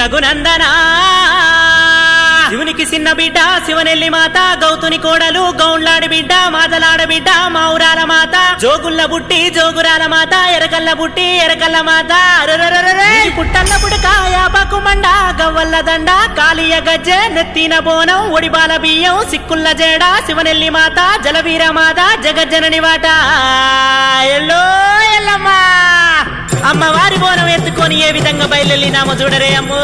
రఘునందనా శివునికి చిన్న బిడ్డ శివనెల్లి మాత గౌతుని కోడలు గౌండ్లాడి బిడ్డ మాదలాడ బిడ్డ మావురాల మాత జోగుల్ల బుట్టి జోగురాల మాత ఎరకల్ల బుట్టి ఎరకల్ల మాత పుట్టల్ల పుడక యాపకు మండ గవ్వల్ల దండ కాళీయ గజ్జె నెత్తిన బోనం ఒడిబాల బియ్యం సిక్కుల్ల జేడ శివనెల్లి మాత జలవీర మాత జగజ్జనని వాట ఎల్లో ఎల్లమ్మా అమ్మవారి బోనం ఎత్తుకొని ఏ విధంగా బయలుదేరినామో చూడరే అమ్మో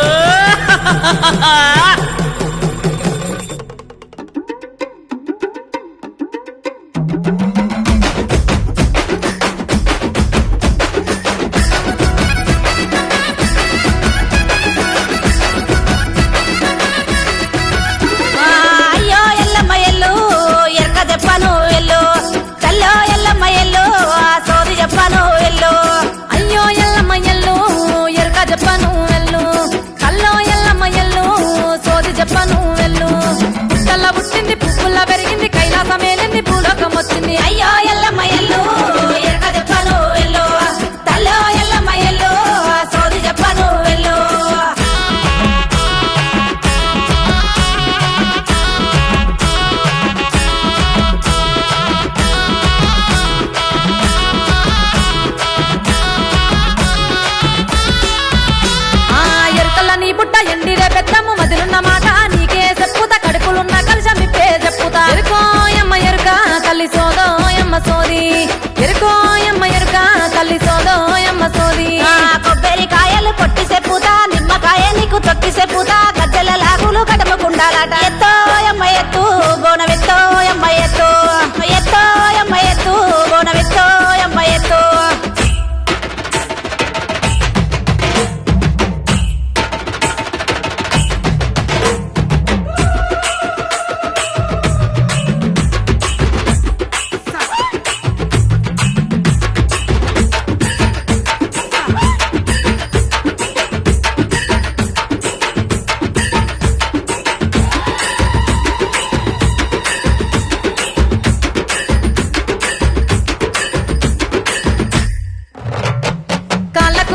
పుట్టింది పువ్వుల్లా పెరిగింది కైలాసమేలింది భూలోకం వచ్చింది అయ్యో ఎల్లమ్మ ఎల్లు ఎరక చెప్పను ఎల్లు తల్లో ఎల్లమ్మ ఎల్లు సోది చెప్పను ఎల్లు ఎరుకల్ల నీ బుట్ట ఎండిరే పెద్దమ్మ మదిలున్న మాట నీకే చెప్పుతా కడుపులున్న కలిసమిప్పే చెప్పుతా ఎరుకోయమ్మ ఎరుక తల్లి సోదోయమ్మ సోది ఎరుకోయమ్మ ఎరుక తల్లి సోదోయమ్మ సోది కొబ్బరికాయలు కొట్టి చెప్పుతా నిమ్మకాయ నీకు తొక్కి చెప్పుతా గజ్జల లాగులు కడమకుండాలట ఎత్తోయమ్మ ఎత్తు బోనవెత్తోయమ్మ ఎత్తు ఎత్తోయమ్మ ఎత్తు బోనవెత్తోయమ్మ ఎత్తు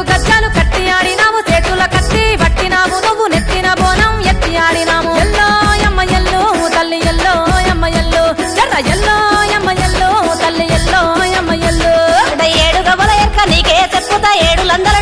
గజ్జాలు కట్టి ఆడినాము చేతుల కట్టి పట్టినాము నువ్వు నెత్తిన బోనం ఎత్తి ఆడినాము ఎల్లో యమ్మ ఎల్లో తల్లి ఎల్లో యమ్మ ఎల్లో ఎర్ర ఎల్లో యమ్మ ఎల్లో తల్లి ఎల్లో యమ్మ ఎల్లో 7 గవ్వల ఎక్క నీకే చెప్పుతా 7 లందల